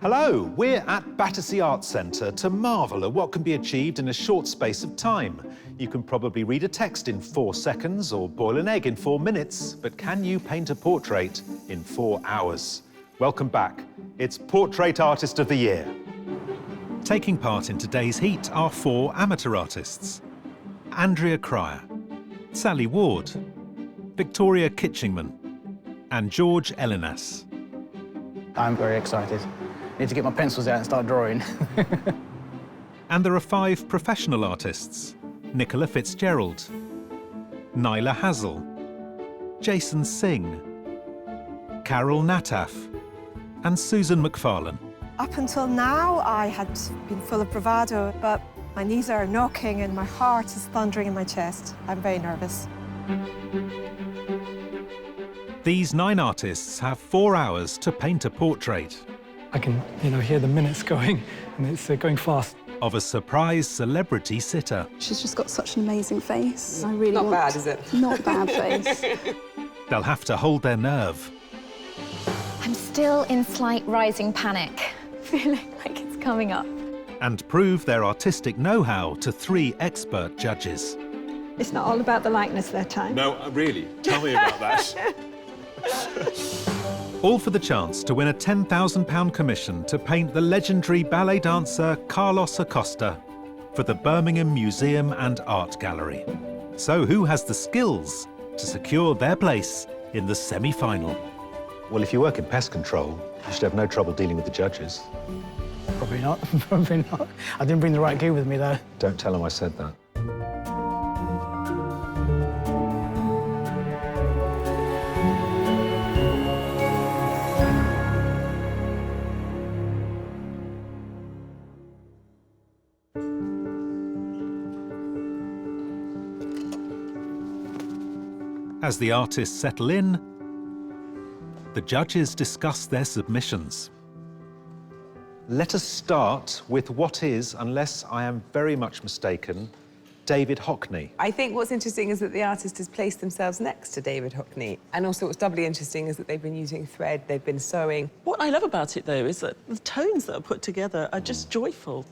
Hello, we're at Battersea Arts Centre to marvel at what can be achieved in a short space of time. You can probably read a text in 4 seconds or boil an egg in 4 minutes, but can you paint a portrait in 4 hours? Welcome back. It's Portrait Artist of the Year. Taking part in today's heat are 4 amateur artists. Andrea Cryer, Sally Ward, Victoria Kitchingman and George Elinas. I'm very excited. I need to get my pencils out and start drawing. And there are 5 professional artists. Nicola Fitzgerald, Nyla Hazel, Jason Singh, Carol Nataf and Susan McFarlane. Up until now, I had been full of bravado, but my knees are knocking and my heart is thundering in my chest. I'm very nervous. These 9 artists have 4 hours to paint a portrait. I can, hear the minutes going, and it's going fast. Of a surprise celebrity sitter. She's just got such an amazing face. I really Not bad, is it? Not bad face. They'll have to hold their nerve. I'm still in slight rising panic, feeling like it's coming up. And prove their artistic know-how to 3 expert judges. It's not all about the likeness their time. No, really? Tell me about that. All for the chance to win a £10,000 commission to paint the legendary ballet dancer Carlos Acosta for the Birmingham Museum and Art Gallery. So who has the skills to secure their place in the semi-final? Well, if you work in pest control, you should have no trouble dealing with the judges. Probably not, probably not. I didn't bring the right gear with me, though. Don't tell them I said that. As the artists settle in, the judges discuss their submissions. Let us start with what is, unless I am very much mistaken, David Hockney. I think what's interesting is that the artist has placed themselves next to David Hockney. And also what's doubly interesting is that they've been using thread, they've been sewing. What I love about it, though, is that the tones that are put together are just joyful.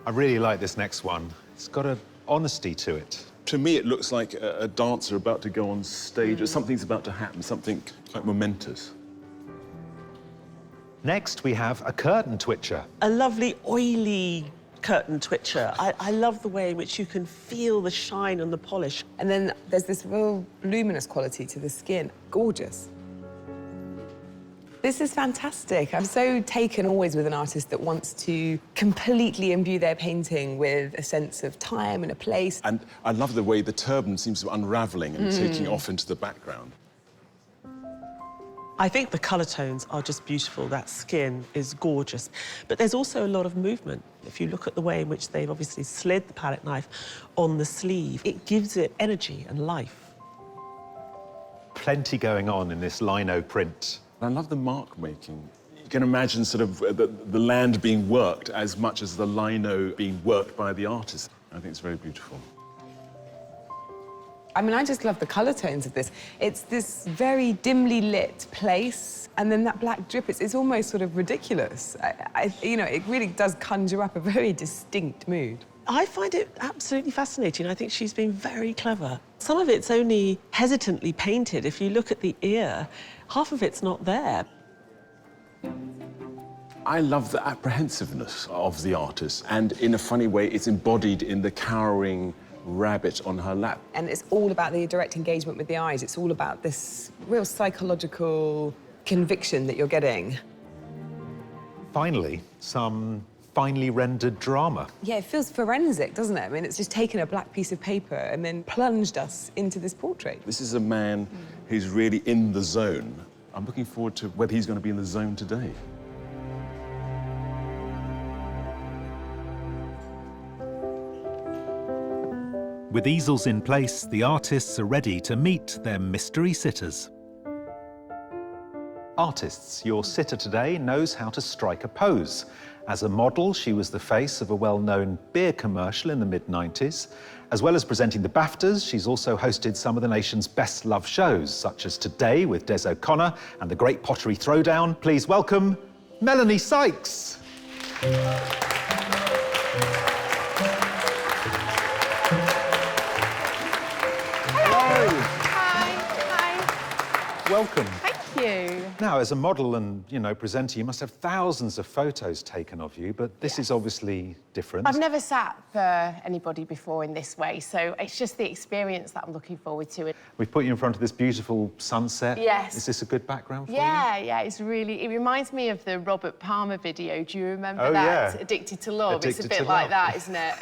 I really like this next one. It's got an honesty to it. To me, it looks like a dancer about to go on stage, or something's about to happen, something quite momentous. Next, we have a curtain twitcher. A lovely, oily curtain twitcher. I love the way in which you can feel the shine and the polish. And then there's this real luminous quality to the skin. Gorgeous. This is fantastic. I'm so taken always with an artist that wants to completely imbue their painting with a sense of time and a place. And I love the way the turban seems to be unravelling and taking off into the background. I think the colour tones are just beautiful. That skin is gorgeous. But there's also a lot of movement. If you look at the way in which they've obviously slid the palette knife on the sleeve, it gives it energy and life. Plenty going on in this lino print. I love the mark making. You can imagine sort of the land being worked as much as the lino being worked by the artist. I think it's very beautiful. I mean, I just love the colour tones of this. It's this very dimly lit place, and then that black drip, it's almost sort of ridiculous. It really does conjure up a very distinct mood. I find it absolutely fascinating. I think she's been very clever. Some of it's only hesitantly painted. If you look at the ear, half of it's not there. I love the apprehensiveness of the artist, and in a funny way, it's embodied in the cowering rabbit on her lap. And it's all about the direct engagement with the eyes. It's all about this real psychological conviction that you're getting. Finally, some finely rendered drama. Yeah, it feels forensic, doesn't it? I mean, it's just taken a black piece of paper and then plunged us into this portrait. This is a man who's really in the zone. I'm looking forward to whether he's going to be in the zone today. With easels in place, the artists are ready to meet their mystery sitters. Artists, your sitter today knows how to strike a pose. As a model, she was the face of a well-known beer commercial in the mid-90s. As well as presenting the BAFTAs, she's also hosted some of the nation's best-loved shows, such as Today with Des O'Connor and The Great Pottery Throwdown. Please welcome Melanie Sykes. Hi. Welcome. Thank you. Now, as a model and, presenter, you must have thousands of photos taken of you, but this is obviously different. I've never sat for anybody before in this way, so it's just the experience that I'm looking forward to. We've put you in front of this beautiful sunset. Yes. Is this a good background for you? Yeah, it reminds me of the Robert Palmer video. Do you remember Oh, that? yeah. Addicted to Love. Addicted it's a bit to like Love. that, isn't it?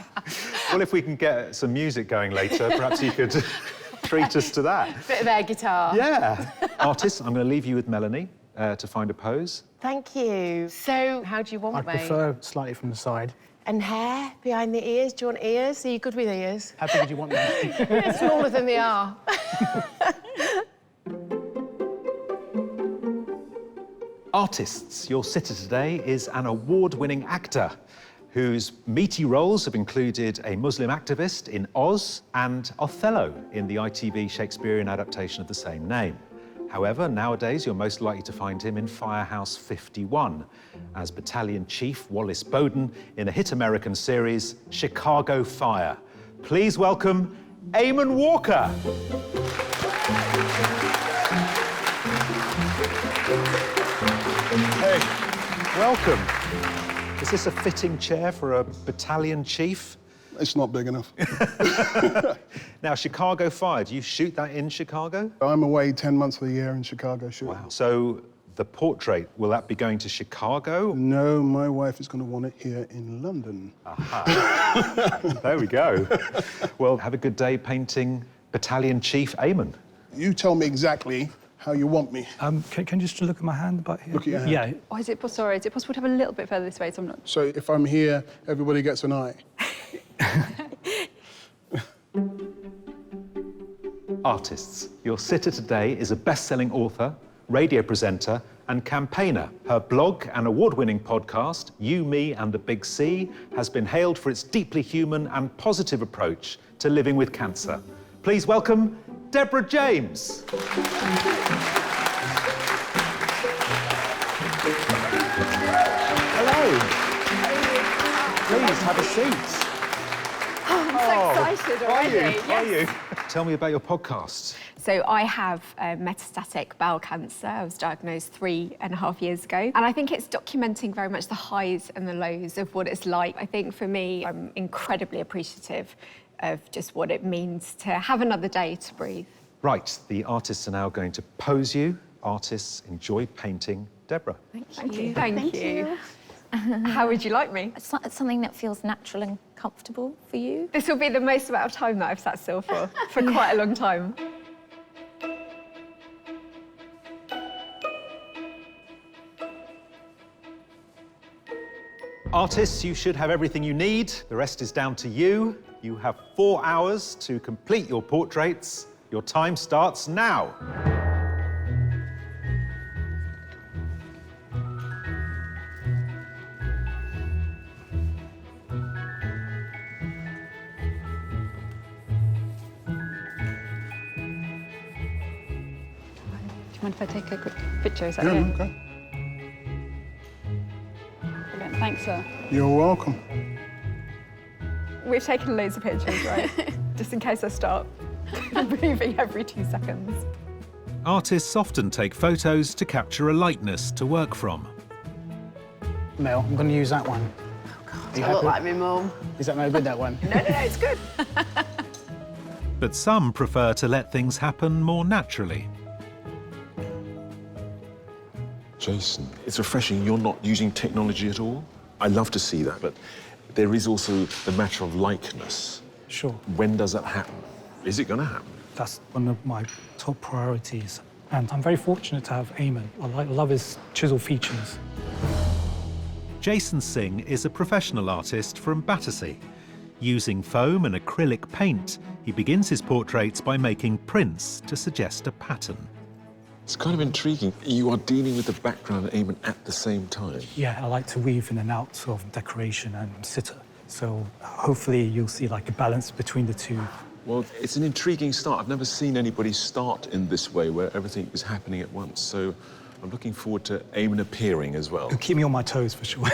Well, if we can get some music going later, perhaps you could treat us to that. Bit of air guitar. Yeah. Artists, I'm going to leave you with Melanie to find a pose. Thank you. So, how do you want I'd me? prefer slightly from the side. And hair behind the ears. Do you want ears? Are you good with ears? How big do you want them? Smaller than they are. Artists, your sitter today is an award-winning actor whose meaty roles have included a Muslim activist in Oz and Othello in the ITV Shakespearean adaptation of the same name. However, nowadays you're most likely to find him in Firehouse 51 as Battalion Chief Wallace Bowden in the hit American series Chicago Fire. Please welcome Aamon Walker. Hey, welcome. Is this a fitting chair for a battalion chief? It's not big enough. Now, Chicago Fire, do you shoot that in Chicago? I'm away 10 months of the year in Chicago shooting. Wow. So the portrait, will that be going to Chicago? No, my wife is going to want it here in London. Aha. There we go. Well, have a good day painting Battalion Chief Aamon. You tell me exactly how you want me. Can you just look at my hand about here? Look at your hand. Yeah. Oh, is it possible to have a little bit further this way so I'm not... So if I'm here, everybody gets an eye. Artists, your sitter today is a best-selling author, radio presenter, and campaigner. Her blog and award-winning podcast, You, Me and the Big C, has been hailed for its deeply human and positive approach to living with cancer. Please welcome Deborah James. Hello. Please have a seat. I'm so excited already. Are you? Tell me about your podcast. So I have metastatic bowel cancer. I was diagnosed 3.5 years ago. And I think it's documenting very much the highs and the lows of what it's like. I think for me, I'm incredibly appreciative of just what it means to have another day to breathe. Right, the artists are now going to pose you. Artists, enjoy painting Deborah. Thank you. Thank you. How would you like me? Something that feels natural and comfortable for you. This will be the most amount of time that I've sat still for quite a long time. Artists, you should have everything you need. The rest is down to you. You have 4 hours to complete your portraits. Your time starts now. Do you mind if I take a quick picture? Is that Yeah, okay? okay. Brilliant. Thanks, sir. You're welcome. We've taken loads of pictures, right? Just in case I start moving every 2 seconds. Artists often take photos to capture a likeness to work from. Mel, I'm going to use that one. I look like my mum. Is that no good, that one? No, it's good. But some prefer to let things happen more naturally. Jason, it's refreshing you're not using technology at all. I love to see that, but there is also the matter of likeness. Sure. When does that happen? Is it going to happen? That's one of my top priorities. And I'm very fortunate to have Aamon. I love his chisel features. Jason Singh is a professional artist from Battersea. Using foam and acrylic paint, he begins his portraits by making prints to suggest a pattern. It's kind of intriguing. You are dealing with the background and Aamon at the same time. Yeah, I like to weave in and out of decoration and sitter. So hopefully you'll see like a balance between the two. Well, it's an intriguing start. I've never seen anybody start in this way where everything is happening at once. So I'm looking forward to Aamon appearing as well. It'll keep me on my toes for sure.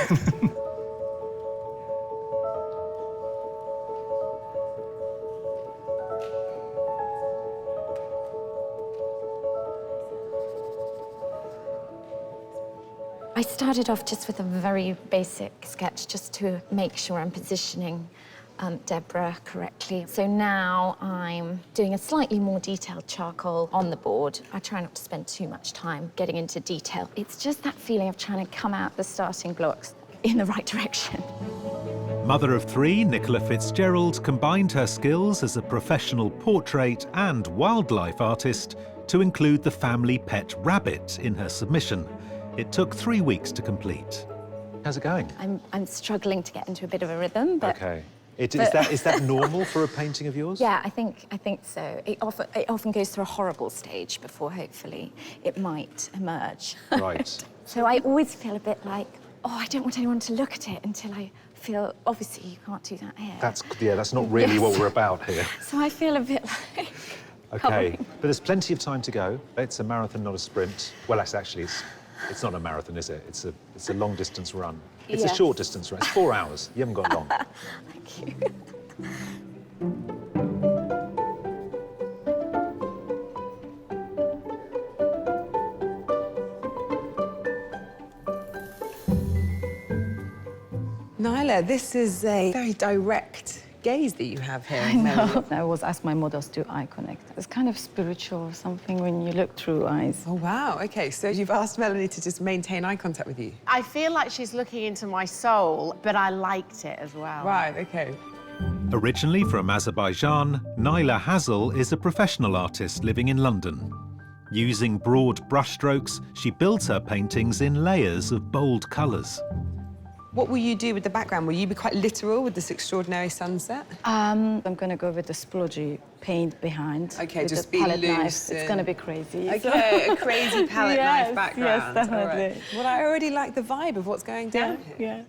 I started off just with a very basic sketch just to make sure I'm positioning Deborah correctly. So now I'm doing a slightly more detailed charcoal on the board. I try not to spend too much time getting into detail. It's just that feeling of trying to come out the starting blocks in the right direction. Mother of three, Nicola Fitzgerald combined her skills as a professional portrait and wildlife artist to include the family pet rabbit in her submission. It took 3 weeks to complete. How's it going? I'm struggling to get into a bit of a rhythm, but... Okay. Is that normal for a painting of yours? Yeah, I think so. It often goes through a horrible stage before, hopefully, it might emerge. Right. So I always feel a bit like, oh, I don't want anyone to look at it until I feel, obviously, you can't do that here. That's not really what we're about here. So I feel a bit like... Okay, but there's plenty of time to go. It's a marathon, not a sprint. Well, actually, it's not a marathon, is it? It's a long-distance run. It's a short distance run. It's 4 hours. You haven't got long. Thank you. Nyla, this is a very direct gaze that you have here. I know. I was asked my models to eye connect. It's kind of spiritual or something when you look through eyes. Oh, wow. OK, so you've asked Melanie to just maintain eye contact with you? I feel like she's looking into my soul, but I liked it as well. Right, OK. Originally from Azerbaijan, Nyla Hazel is a professional artist living in London. Using broad brushstrokes, she builds her paintings in layers of bold colours. What will you do with the background? Will you be quite literal with this extraordinary sunset? I'm going to go with the splodgy paint behind. OK, with just the be palette loose. knife. It's going to be crazy. OK, a crazy palette knife background. Yes, definitely. All right. Well, I already like the vibe of what's going down here. Yeah.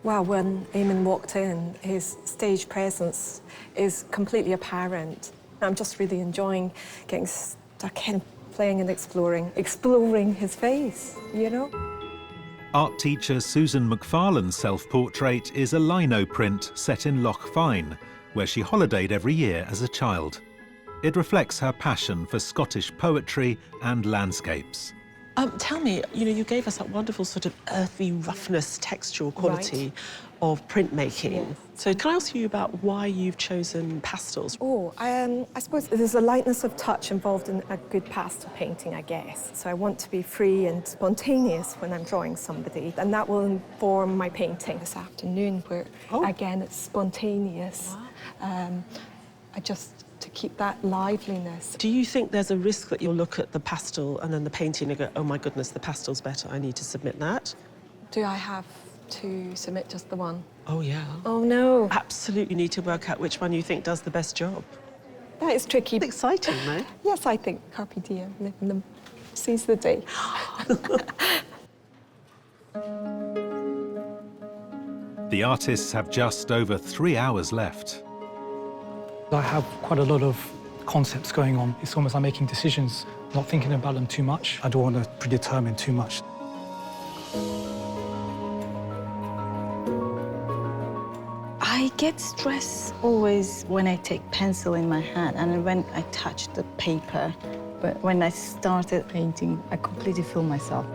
Well, when Aamon walked in, his stage presence is completely apparent. I'm just really enjoying getting stuck in, playing and exploring his face, you know? Art teacher Susan McFarlane's self-portrait is a lino print set in Loch Fyne, where she holidayed every year as a child. It reflects her passion for Scottish poetry and landscapes. Tell me, you gave us that wonderful sort of earthy roughness, textural quality of printmaking. Yes. So can I ask you about why you've chosen pastels? Oh, I suppose there's a lightness of touch involved in a good pastel painting, I guess. So I want to be free and spontaneous when I'm drawing somebody, and that will inform my painting this afternoon, where, again, it's spontaneous. Wow. To keep that liveliness. Do you think there's a risk that you'll look at the pastel and then the painting and go, oh my goodness, the pastel's better, I need to submit that? Do I have to submit just the one? Oh, yeah. Oh, no. Absolutely need to work out which one you think does the best job. That is tricky. It's exciting, though. Yes, I think carpe diem, live in the seize the day. The artists have just over 3 hours left. I have quite a lot of concepts going on. It's almost like making decisions, not thinking about them too much. I don't want to predetermine too much. I get stressed always when I take pencil in my hand and when I touch the paper. But when I started painting, I completely feel myself.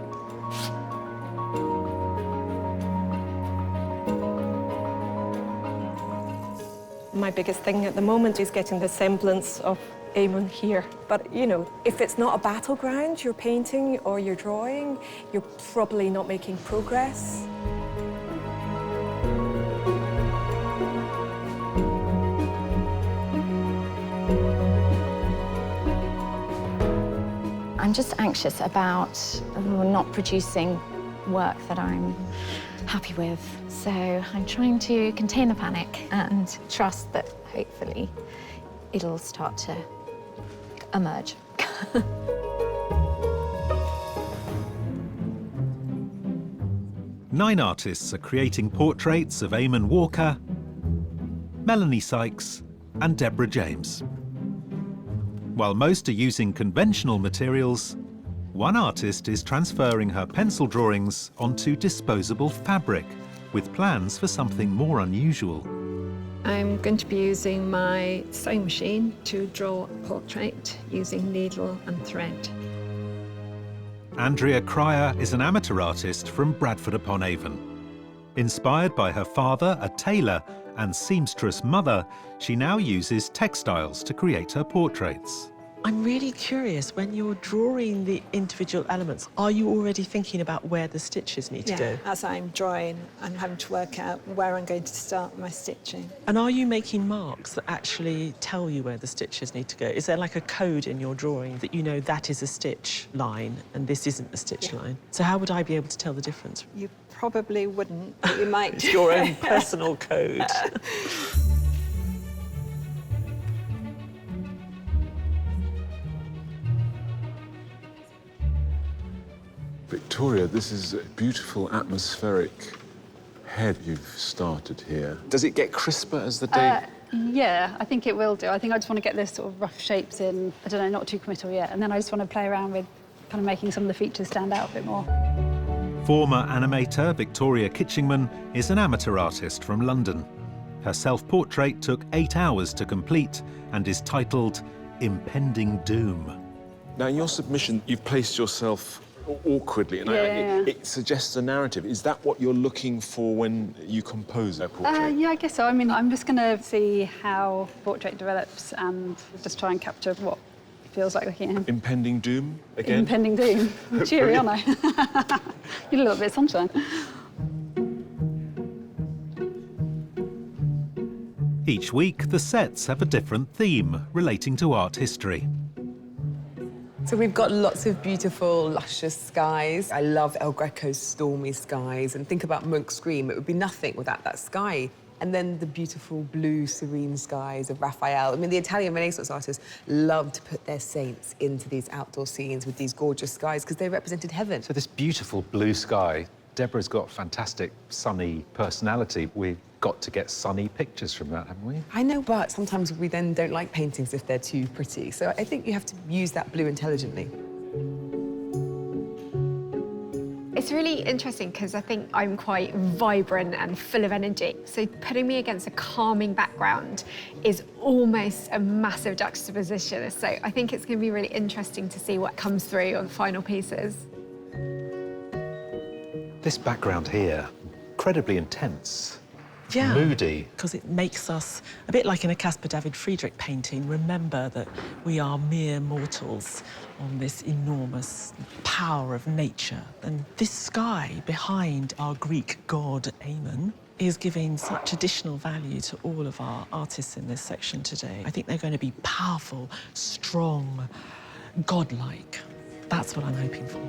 My biggest thing at the moment is getting the semblance of Aamon here. But, if it's not a battleground, you're painting or you're drawing, you're probably not making progress. I'm just anxious about not producing work that I'm happy with. So I'm trying to contain the panic and trust that hopefully it'll start to emerge. 9 artists are creating portraits of Aamon Walker, Melanie Sykes and Deborah James. While most are using conventional materials, one artist is transferring her pencil drawings onto disposable fabric, with plans for something more unusual. I'm going to be using my sewing machine to draw a portrait using needle and thread. Andrea Cryer is an amateur artist from Bradford-upon-Avon. Inspired by her father, a tailor, and seamstress mother, she now uses textiles to create her portraits. I'm really curious, when you're drawing the individual elements, are you already thinking about where the stitches need to go? As I'm drawing, I'm having to work out where I'm going to start my stitching. And are you making marks that actually tell you where the stitches need to go? Is there like a code in your drawing that you know that is a stitch line and this isn't a stitch line? So how would I be able to tell the difference? You probably wouldn't, but you might. It's your own personal code. Victoria, this is a beautiful atmospheric head you've started here. Does it get crisper as the day? Yeah, I think it will do. I think I just want to get this sort of rough shapes in. I don't know, not too committal yet. And then I just want to play around with kind of making some of the features stand out a bit more. Former animator Victoria Kitchingman is an amateur artist from London. Her self-portrait took 8 hours to complete and is titled Impending Doom. Now, in your submission, you've placed yourself awkwardly, and it suggests a narrative. Is that what you're looking for when you compose a portrait? Yeah, I guess so. I mean, I'm just going to see how the portrait develops and just try and capture what it feels like looking at him. Impending doom, again? Impending doom. Cheery, aren't I? Need a little bit of sunshine. Each week, the sets have a different theme relating to art history. So we've got lots of beautiful, luscious skies. I love El Greco's stormy skies. And think about Munch's Scream. It would be nothing without that sky. And then the beautiful blue, serene skies of Raphael. I mean, the Italian Renaissance artists loved to put their saints into these outdoor scenes with these gorgeous skies because they represented heaven. So this beautiful blue sky, Deborah's got fantastic sunny personality. We've got to get sunny pictures from that, haven't we? I know, but sometimes we then don't like paintings if they're too pretty. So I think you have to use that blue intelligently. It's really interesting because I think I'm quite vibrant and full of energy. So putting me against a calming background is almost a massive juxtaposition. So I think it's going to be really interesting to see what comes through on the final pieces. This background here, incredibly intense. Yeah, moody. Because it makes us, a bit like in a Caspar David Friedrich painting, remember that we are mere mortals on this enormous power of nature. And this sky behind our Greek god Aamon is giving such additional value to all of our artists in this section today. I think they're going to be powerful, strong, godlike. That's what I'm hoping for.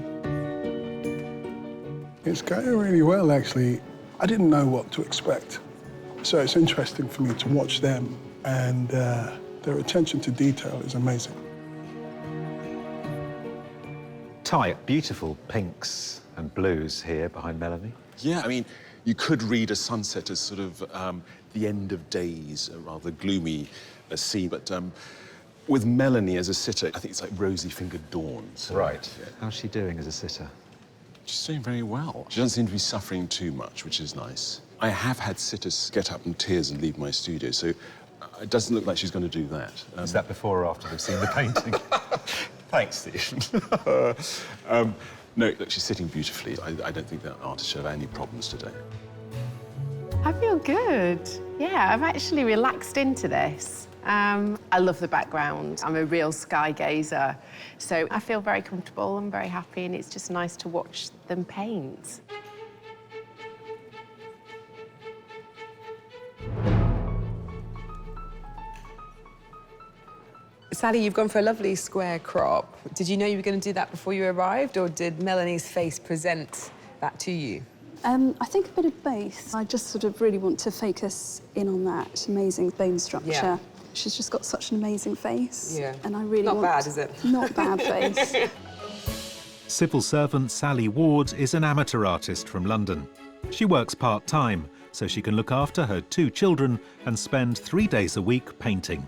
It's going really well, actually. I didn't know what to expect. So it's interesting for me to watch them, and their attention to detail is amazing. Tight, beautiful pinks and blues here behind Melanie. Yeah, I mean, you could read a sunset as sort of the end of days, a rather gloomy scene, but with Melanie as a sitter, I think it's like rosy-fingered dawn. So, right. Yeah. How's she doing as a sitter? She's doing very well. She doesn't seem to be suffering too much, which is nice. I have had sitters get up in tears and leave my studio, so it doesn't look like she's going to do that. Is that before or after they've seen the painting? Thanks, Steve. No, look, she's sitting beautifully. I don't think that artist should have any problems today. I feel good. Yeah, I've actually relaxed into this. I love the background. I'm a real sky gazer, so I feel very comfortable and very happy, and it's just nice to watch them paint. Sally, you've gone for a lovely square crop. Did you know you were going to do that before you arrived, or did Melanie's face present that to you? I think a bit of both. I just sort of really want to focus in on that amazing bone structure. Yeah. She's just got such an amazing face. Yeah. And I really Not want... bad, is it? Not bad face. Civil servant Sally Ward is an amateur artist from London. She works part-time, so she can look after her 2 children and spend 3 days a week painting.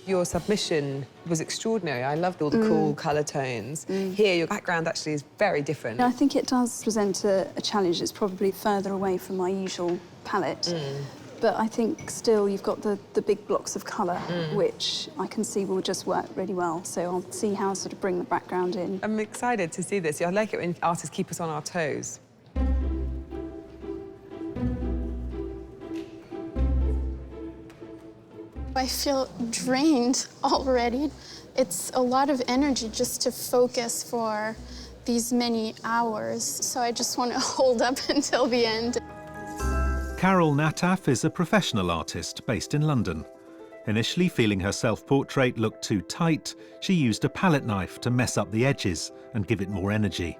Your submission was extraordinary. I loved all the cool colour tones. Here, your background actually is very different. I think it does present a challenge. It's probably further away from my usual palette. But I think still you've got the big blocks of colour, which I can see will just work really well. So I'll see how to sort of bring the background in. I'm excited to see this. I like it when artists keep us on our toes. I feel drained already. It's a lot of energy just to focus for these many hours. So I just want to hold up until the end. Carol Nataf is a professional artist based in London. Initially feeling her self-portrait looked too tight, she used a palette knife to mess up the edges and give it more energy.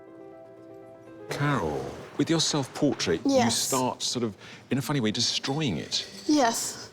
Carol, with your self-portrait, you start sort of, in a funny way, destroying it. Yes.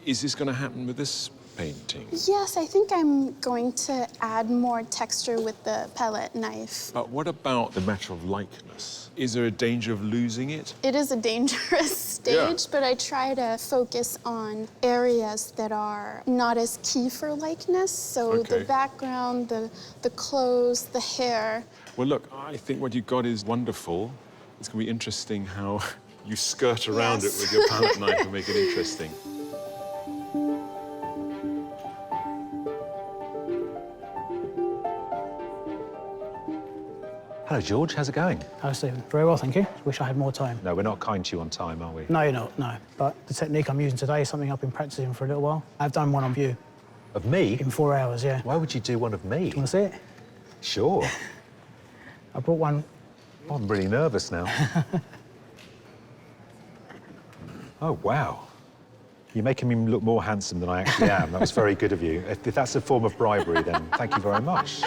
Is this going to happen with this painting? Yes, I think I'm going to add more texture with the palette knife. But what about the matter of likeness? Is there a danger of losing it? It is a dangerous stage, but I try to focus on areas that are not as key for likeness. So the background, the clothes, the hair. Well, look, I think what you've got is wonderful. It's going to be interesting how you skirt around it with your palette knife and make it interesting. Hello, George. How's it going? How's Stephen? Very well, thank you. Wish I had more time. No, we're not kind to you on time, are we? No, you're not, no. But the technique I'm using today is something I've been practicing for a little while. I've done one on you. Of me? In 4 hours, yeah. Why would you do one of me? Do you want to see it? Sure. I brought one. Oh, I'm really nervous now. Oh, wow. You're making me look more handsome than I actually am. That was very good of you. If that's a form of bribery, then thank you very much.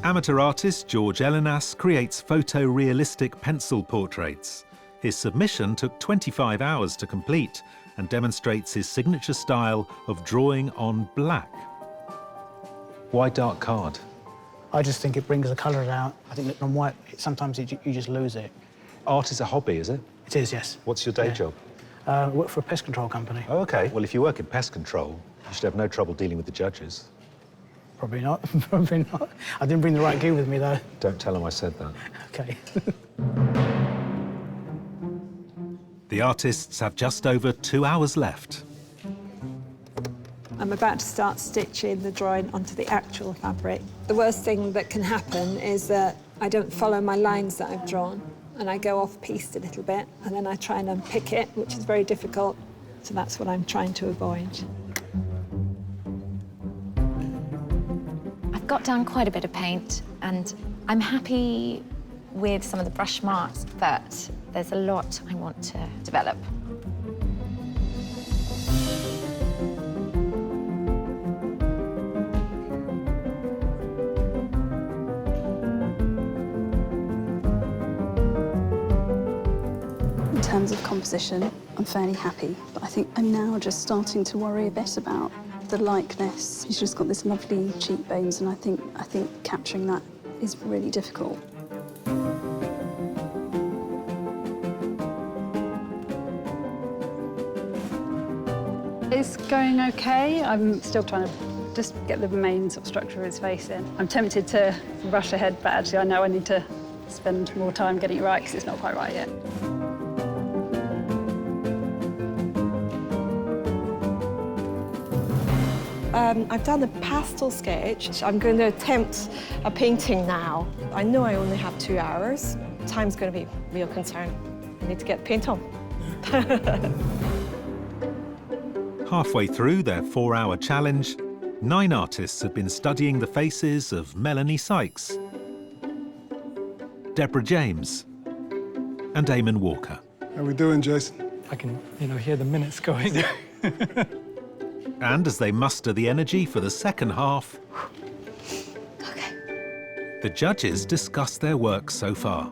Amateur artist George Elenas creates photorealistic pencil portraits. His submission took 25 hours to complete and demonstrates his signature style of drawing on black. Why dark card? I just think it brings the colour out. I think that on white, sometimes you just lose it. Art is a hobby, is it? It is, yes. What's your day job? I work for a pest control company. Oh, OK. Well, if you work in pest control, you should have no trouble dealing with the judges. Probably not, probably not. I didn't bring the right gear with me, though. Don't tell them I said that. OK. The artists have just over 2 hours left. I'm about to start stitching the drawing onto the actual fabric. The worst thing that can happen is that I don't follow my lines that I've drawn, and I go off-piste a little bit, and then I try and unpick it, which is very difficult. So that's what I'm trying to avoid. I've got down quite a bit of paint, and I'm happy with some of the brush marks, but there's a lot I want to develop. In terms of composition, I'm fairly happy, but I think I'm now just starting to worry a bit about the likeness. He's just got this lovely cheekbones, and I think capturing that is really difficult. It's going okay. I'm still trying to just get the main sort of structure of his face in. I'm tempted to rush ahead, but actually I know I need to spend more time getting it right because it's not quite right yet. I've done a pastel sketch. I'm going to attempt a painting now. I know I only have 2 hours. Time's going to be a real concern. I need to get paint on. Halfway through their 4-hour challenge, 9 artists have been studying the faces of Melanie Sykes, Deborah James, and Aamon Walker. How we doing, Jason? I can, hear the minutes going. And as they muster the energy for the second half, the judges discuss their work so far.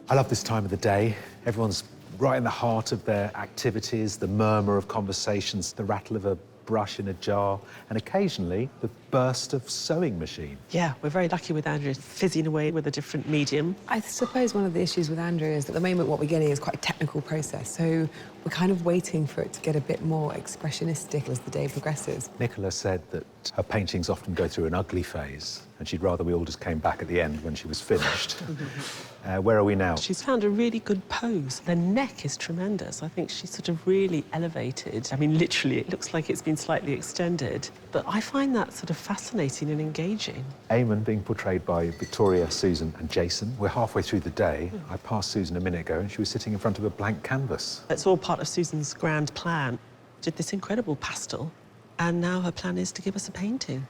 I love this time of the day. Everyone's right in the heart of their activities, the murmur of conversations, the rattle of a brush in a jar, and occasionally the burst of sewing machine. Yeah, we're very lucky with Andrea, fizzing away with a different medium. I suppose one of the issues with Andrea is that at the moment what we're getting is quite a technical process, so we're kind of waiting for it to get a bit more expressionistic as the day progresses. Nicola said that her paintings often go through an ugly phase, and she'd rather we all just came back at the end when she was finished. Where are we now? She's found a really good pose. The neck is tremendous. I think she's sort of really elevated. I mean, literally, it looks like it's been slightly extended. But I find that sort of fascinating and engaging. Aamon being portrayed by Victoria, Susan and Jason. We're halfway through the day. I passed Susan a minute ago and she was sitting in front of a blank canvas. It's all part of Susan's grand plan. Did this incredible pastel, and now her plan is to give us a painting.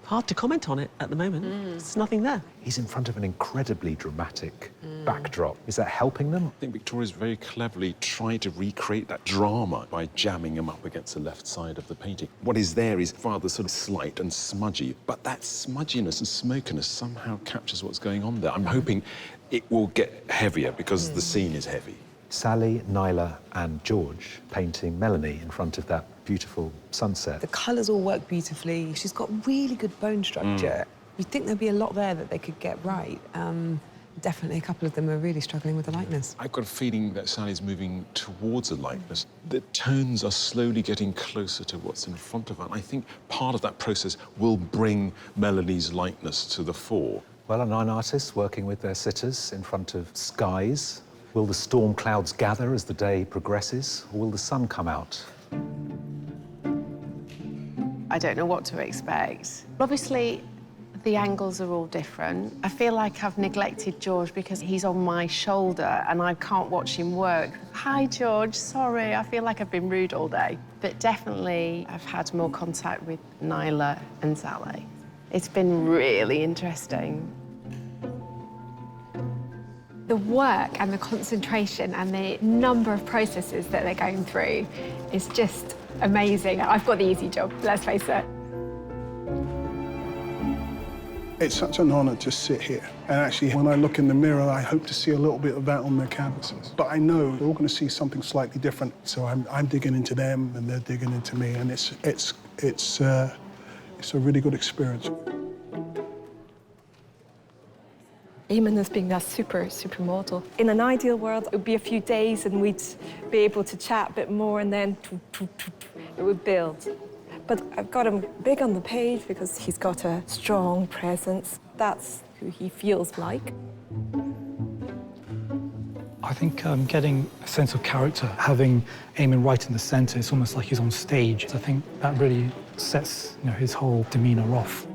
Hard to comment on it at the moment. There's nothing there. He's in front of an incredibly dramatic backdrop. Is that helping them? I think Victoria's very cleverly tried to recreate that drama by jamming him up against the left side of the painting. What is there is rather sort of slight and smudgy, but that smudginess and smokiness somehow captures what's going on there. I'm hoping it will get heavier because the scene is heavy. Sally, Nyla and George painting Melanie in front of that beautiful sunset. The colours all work beautifully. She's got really good bone structure. You'd think there'd be a lot there that they could get right. Definitely a couple of them are really struggling with the likeness. I've got a feeling that Sally's moving towards a likeness. The tones are slowly getting closer to what's in front of her. And I think part of that process will bring Melanie's likeness to the fore. Well, are 9 artists working with their sitters in front of skies. Will the storm clouds gather as the day progresses, or will the sun come out? I don't know what to expect. Obviously, the angles are all different. I feel like I've neglected George because he's on my shoulder and I can't watch him work. Hi, George, sorry, I feel like I've been rude all day. But definitely, I've had more contact with Nyla and Sally. It's been really interesting. The work and the concentration and the number of processes that they're going through is just amazing. I've got the easy job, let's face it. It's such an honour to sit here. And actually, when I look in the mirror, I hope to see a little bit of that on their canvases. But I know they're all going to see something slightly different. So I'm digging into them and they're digging into me. And it's a really good experience. Aamon has been that supermodel. In an ideal world, it would be a few days and we'd be able to chat a bit more and then it would build. But I've got him big on the page because he's got a strong presence. That's who he feels like. I think getting a sense of character, having Aamon right in the centre, it's almost like he's on stage. I think that really sets his whole demeanour off.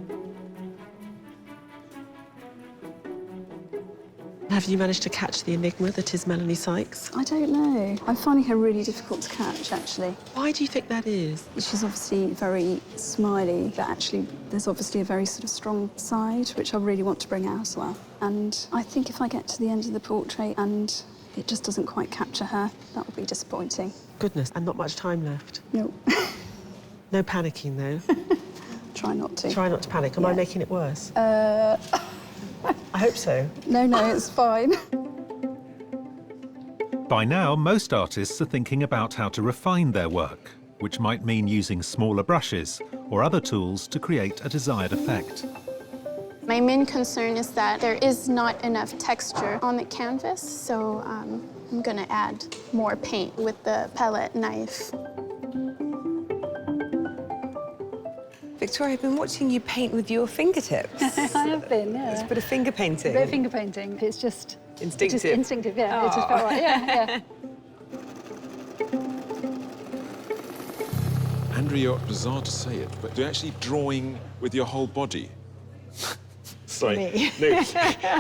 Have you managed to catch the enigma that is Melanie Sykes? I don't know. I'm finding her really difficult to catch, actually. Why do you think that is? She's obviously very smiley, but actually there's obviously a very sort of strong side, which I really want to bring out as well. And I think if I get to the end of the portrait and it just doesn't quite capture her, that would be disappointing. Goodness, and not much time left. No. No panicking, though. Try not to. Try not to panic. Am I making it worse? I hope so. No, it's fine. By now, most artists are thinking about how to refine their work, which might mean using smaller brushes or other tools to create a desired effect. My main concern is that there is not enough texture on the canvas, so I'm gonna add more paint with the palette knife. Victoria, I've been watching you paint with your fingertips. I have been, yeah. It's a bit of finger painting. A bit of finger painting. It's just instinctive. Just instinctive, yeah. It just felt right. Yeah. Andrea, you're bizarre to say it, but you're actually drawing with your whole body. Sorry. No,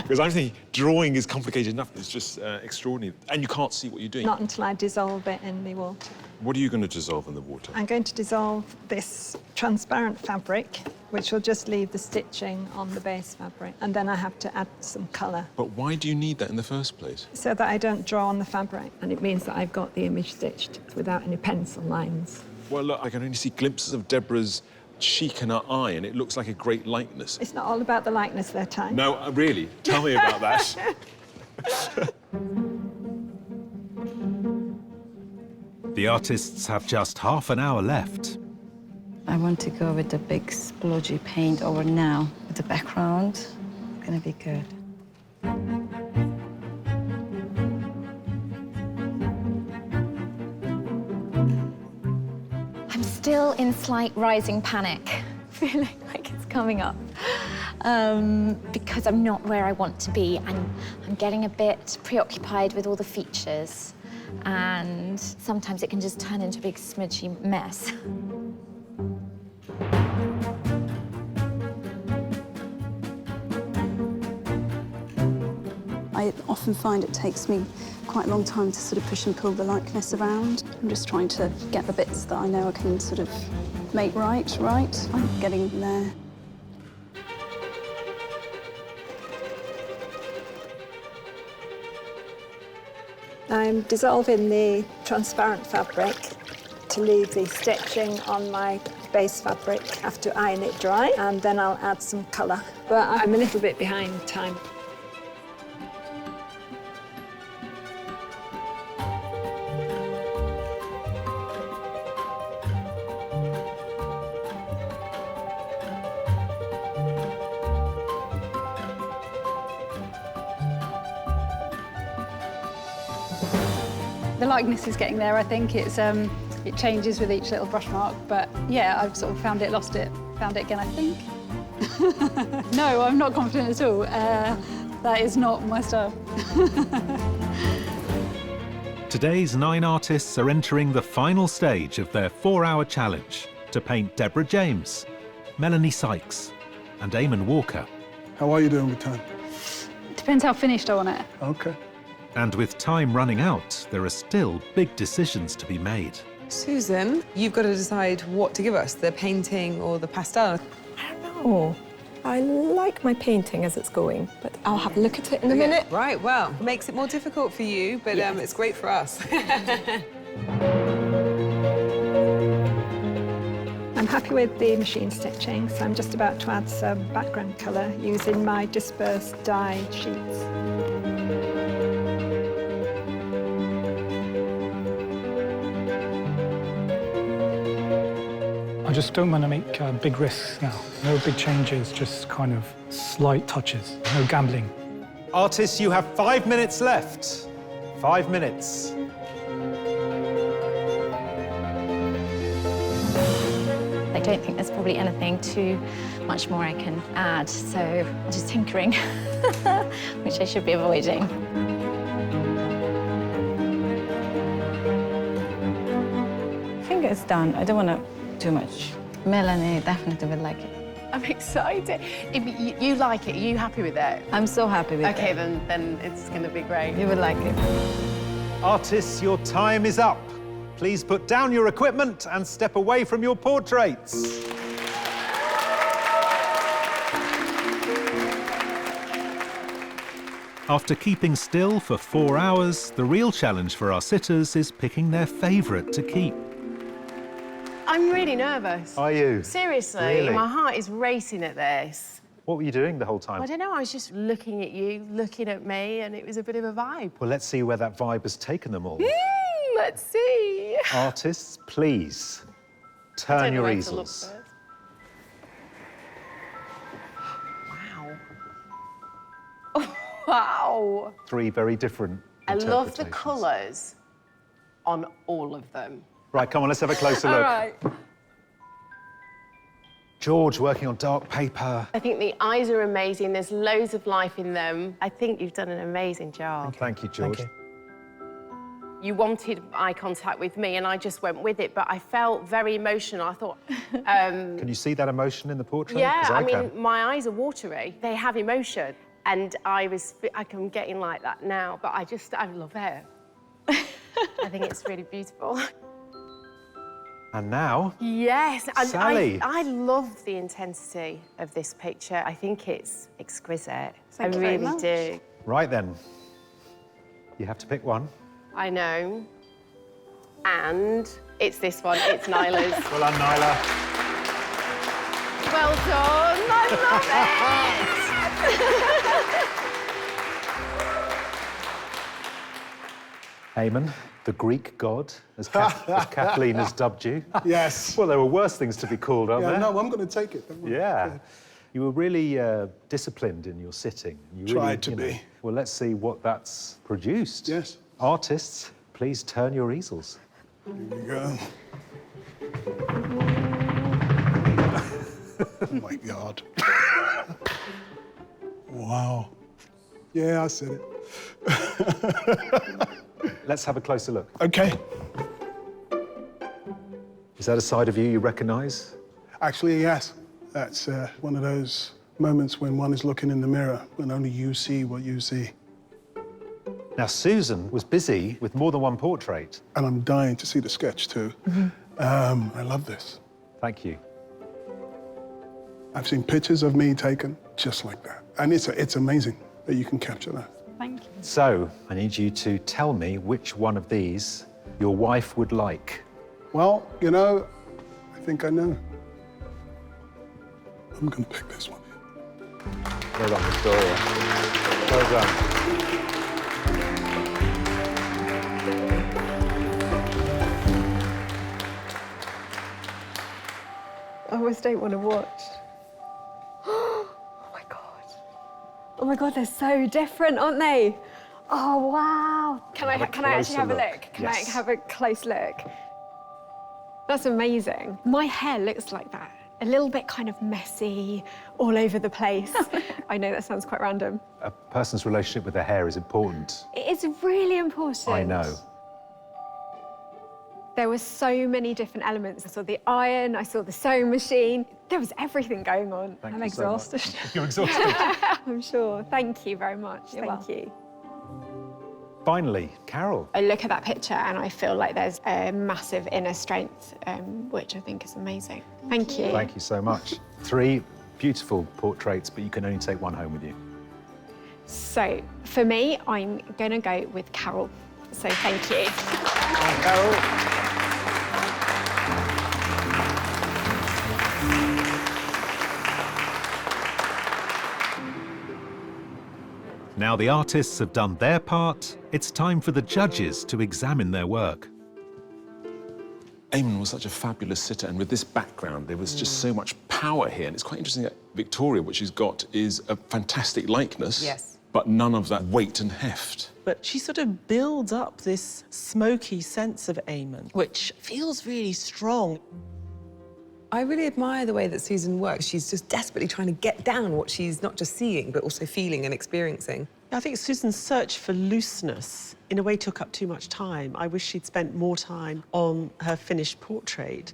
because I'm thinking drawing is complicated enough. It's just extraordinary. And you can't see what you're doing. Not until I dissolve it in the water. What are you going to dissolve in the water? I'm going to dissolve this transparent fabric, which will just leave the stitching on the base fabric. And then I have to add some colour. But why do you need that in the first place? So that I don't draw on the fabric. And it means that I've got the image stitched without any pencil lines. Well, look, I can only see glimpses of Deborah's cheek and her eye, and it looks like a great likeness. It's not all about the likeness there, Ty. No, really? Tell me about that. The artists have just half an hour left. I want to go with the big splodgy paint over now with the background. It's gonna be good. I'm still in slight rising panic, feeling like it's coming up. Because I'm not where I want to be. I'm getting a bit preoccupied with all the features, and sometimes it can just turn into a big smudgy mess. I often find it takes me quite a long time to sort of push and pull the likeness around. I'm just trying to get the bits that I know I can sort of make right. I'm getting there. I'm dissolving the transparent fabric to leave the stitching on my base fabric. I have to iron it dry, and then I'll add some colour. But I'm a little bit behind time. The likeness is getting there, I think. It changes with each little brush mark, but yeah, I've sort of found it, lost it, found it again, I think. No, I'm not confident at all. That is not my style. Today's 9 artists are entering the final stage of their 4-hour challenge to paint Deborah James, Melanie Sykes, and Aamon Walker. How are you doing with time? Depends how finished I want it. Okay. And with time running out, there are still big decisions to be made. Susan, you've got to decide what to give us, the painting or the pastel. Oh, I like my painting as it's going, but I'll have a look at it in a minute. Right, well, it makes it more difficult for you, but Yes. it's great for us. I'm happy with the machine stitching, so I'm just about to add some background colour using my dispersed dye sheets. I just don't want to make big risks now. No big changes, just kind of slight touches. No gambling. Artists, you have 5 minutes left. 5 minutes. I don't think there's probably anything too much more I can add, so I'm just tinkering, which I should be avoiding. I think it's done. I don't want to too much. Melanie definitely would like it. I'm excited. If you like it, are you happy with it? I'm so happy with it. Okay, then it's going to be great. You would like it. Artists, your time is up. Please put down your equipment and step away from your portraits. After keeping still for 4 hours, the real challenge for our sitters is picking their favourite to keep. I'm really nervous. Are you? Seriously, Really? my heart is racing at this. What were you doing the whole time? I don't know, I was just looking at you, looking at me, and it was a bit of a vibe. Well, let's see where that vibe has taken them all. Let's see. Artists, please, turn your easels. Wow. Oh, wow. 3 very different I love the interpretations. colours on all of them. Right, come on, let's have a closer look. All right. George working on dark paper. I think the eyes are amazing. There's loads of life in them. I think you've done an amazing job. Thank you, George. Thank You wanted eye contact with me, and I just went with it, but I felt very emotional. I thought... Can you see that emotion in the portrait? yeah, 'Cause I mean, can. my eyes are watery. They have emotion, and I'm getting like that now, but I love it. I think it's really beautiful. And now, Yes, and Sally. I love the intensity of this picture. I think it's exquisite. Thank I you very really much. do. right then, you have to pick one. I know. And it's this one, it's Nyla's. Well done, Nyla. Well done, I love it! Aamon, The Greek god, as Kathleen has dubbed you. Yes. Well, there were worse things to be called, aren't there? No, I'm going to take it. Don't worry. Yeah. You were really disciplined in your sitting. You Tried to be. Well, let's see what that's produced. Yes. Artists, please turn your easels. Here we go. Oh, my God. Wow. Yeah, I said it. Let's have a closer look. OK. Is that a side of you recognise? Actually, yes. That's one of those moments when one is looking in the mirror and only you see what you see. Now, Susan was busy with more than one portrait. And I'm dying to see the sketch, too. I love this. Thank you. I've seen pictures of me taken just like that. And it's amazing that you can capture that. Thank you. So, I need you to tell me which one of these your wife would like. Well, you know, I think I know. I'm going to pick this one. Well done, Victoria. Well done. I almost don't want to watch. Oh my God, they're so different, aren't they? Oh, wow. Can I actually have a look? Can I have a close look? That's amazing. My hair looks like that. A little bit kind of messy, all over the place. I know that sounds quite random. A person's relationship with their hair is important. It is really important. I know. There were so many different elements. I saw the iron, I saw the sewing machine. There was everything going on. I'm exhausted. You're exhausted. I'm sure. Thank you very much. Thank you. Finally, Carol. I look at that picture and I feel like there's a massive inner strength, which I think is amazing. Thank you. Thank you so much. 3 beautiful portraits, but you can only take one home with you. So, for me, I'm going to go with Carol. So, thank you. Hi, Carol. Now the artists have done their part, it's time for the judges to examine their work. Aamon was such a fabulous sitter, and with this background, there was just so much power here. And it's quite interesting that Victoria, what she's got is a fantastic likeness, yes, but none of that weight and heft. But she sort of builds up this smoky sense of Aamon, which feels really strong. I really admire the way that Susan works. She's just desperately trying to get down what she's not just seeing, but also feeling and experiencing. I think Susan's search for looseness, in a way, took up too much time. I wish she'd spent more time on her finished portrait.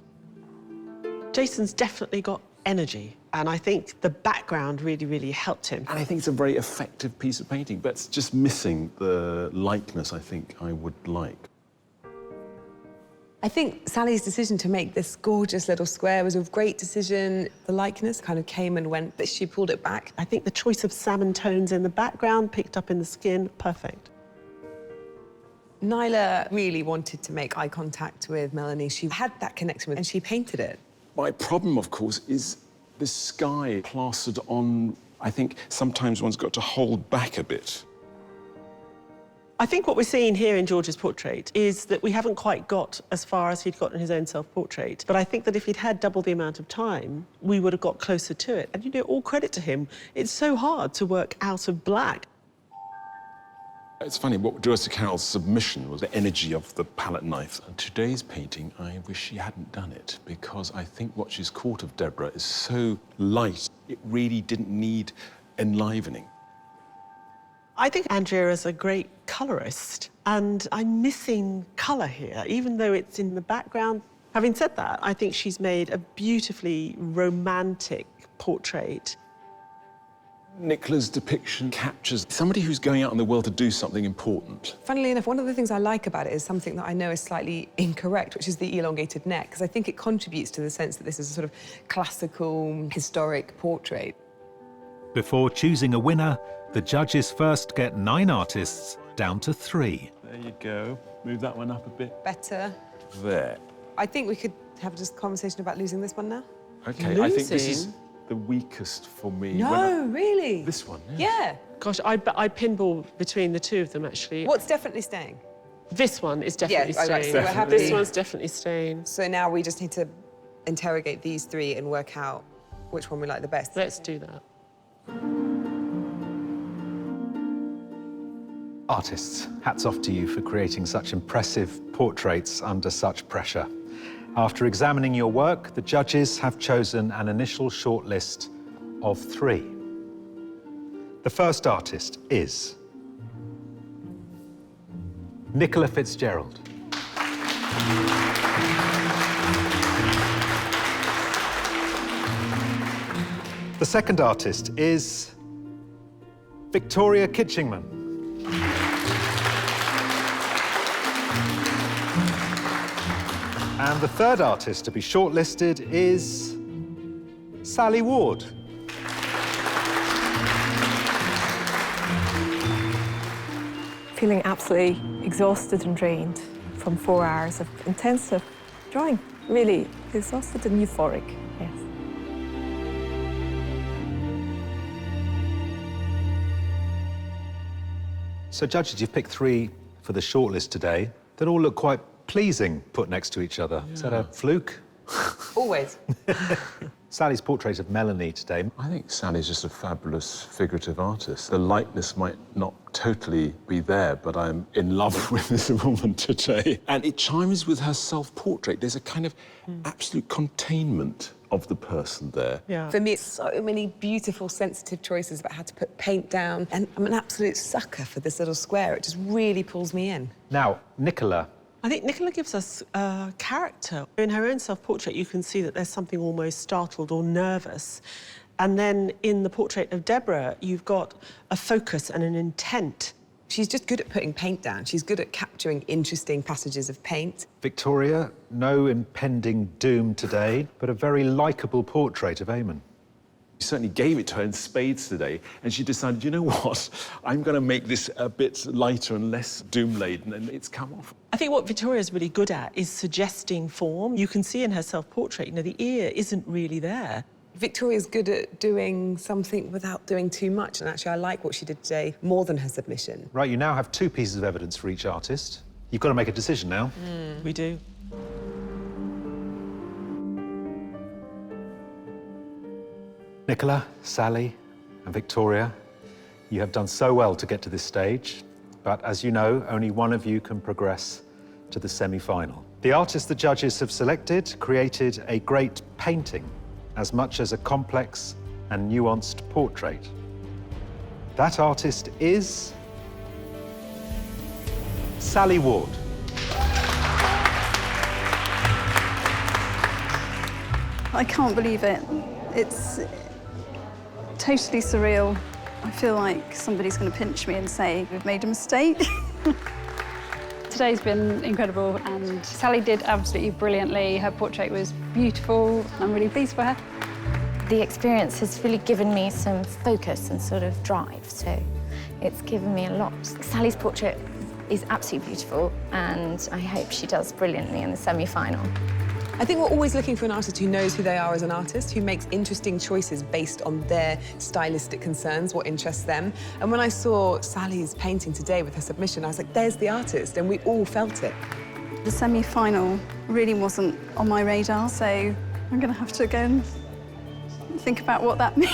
Jason's definitely got energy, and I think the background really, really helped him. And I think it's a very effective piece of painting, but it's just missing the likeness I think I would like. I think Sally's decision to make this gorgeous little square was a great decision. The likeness kind of came and went, but she pulled it back. I think the choice of salmon tones in the background, picked up in the skin, perfect. Nyla really wanted to make eye contact with Melanie. She had that connection with, and she painted it. My problem, of course, is the sky plastered on. I think sometimes one's got to hold back a bit. I think what we're seeing here in George's portrait is that we haven't quite got as far as he'd got in his own self-portrait. But I think that if he'd had double the amount of time, we would have got closer to it. And, you know, all credit to him. It's so hard to work out of black. It's funny, what drew us to Carol's submission was the energy of the palette knife. And today's painting, I wish she hadn't done it, because I think what she's caught of Deborah is so light, it really didn't need enlivening. I think Andrea is a great colourist, and I'm missing colour here, even though it's in the background. Having said that, I think she's made a beautifully romantic portrait. Nicola's depiction captures somebody who's going out in the world to do something important. Funnily enough, one of the things I like about it is something that I know is slightly incorrect, which is the elongated neck, because I think it contributes to the sense that this is a sort of classical, historic portrait. Before choosing a winner, the judges first get 9 artists down to 3. There you go. Move that one up a bit. Better. There. I think we could have just a conversation about losing this one now. OK, I think this is the weakest for me. No, really? This one, yeah. Gosh, I pinball between the two of them, actually. What's definitely staying? This one is definitely Yeah, stained. so we're happy. This one's definitely stained. So now we just need to interrogate these three and work out which one we like the best. Let's do that. Artists, hats off to you for creating such impressive portraits under such pressure. After examining your work, the judges have chosen an initial shortlist of 3. The first artist is Nicola Fitzgerald. The second artist is Victoria Kitchingman. And the third artist to be shortlisted is Sally Ward. Feeling absolutely exhausted and drained from 4 hours of intensive drawing. Really exhausted and euphoric, yes. So, judges, you've picked 3 for the shortlist today that all look quite pleasing put next to each other. Yeah. Is that a fluke? Always. Sally's portrait of Melanie today. I think Sally's just a fabulous figurative artist. The likeness might not totally be there, but I'm in love with this woman today. And it chimes with her self-portrait. There's a kind of absolute containment of the person there. Yeah. For me, it's so many beautiful, sensitive choices about how to put paint down. And I'm an absolute sucker for this little square. It just really pulls me in. Now, Nicola. I think Nicola gives us character. In her own self-portrait, you can see that there's something almost startled or nervous. And then in the portrait of Deborah, you've got a focus and an intent. She's just good at putting paint down. She's good at capturing interesting passages of paint. Victoria, no impending doom today, but a very likeable portrait of Aamon. You certainly gave it to her in spades today, and she decided, you know what, I'm going to make this a bit lighter and less doom-laden, and it's come off. I think what Victoria's really good at is suggesting form. You can see in her self-portrait, you know, the ear isn't really there. Victoria's good at doing something without doing too much, and actually I like what she did today more than her submission. Right, you now have 2 pieces of evidence for each artist. You've got to make a decision now. We do. Nicola, Sally, and Victoria, you have done so well to get to this stage, but as you know, only one of you can progress to the semi-final. The artist the judges have selected created a great painting as much as a complex and nuanced portrait. That artist is Sally Ward. I can't believe it. It's totally surreal. I feel like somebody's going to pinch me and say, we've made a mistake. Today's been incredible, and Sally did absolutely brilliantly. Her portrait was beautiful. I'm really pleased for her. The experience has really given me some focus and sort of drive, so it's given me a lot. Sally's portrait is absolutely beautiful, and I hope she does brilliantly in the semi-final. I think we're always looking for an artist who knows who they are as an artist, who makes interesting choices based on their stylistic concerns, what interests them. And when I saw Sally's painting today with her submission, I was like, there's the artist, and we all felt it. The semi-final really wasn't on my radar, so I'm going to have to go and think about what that means.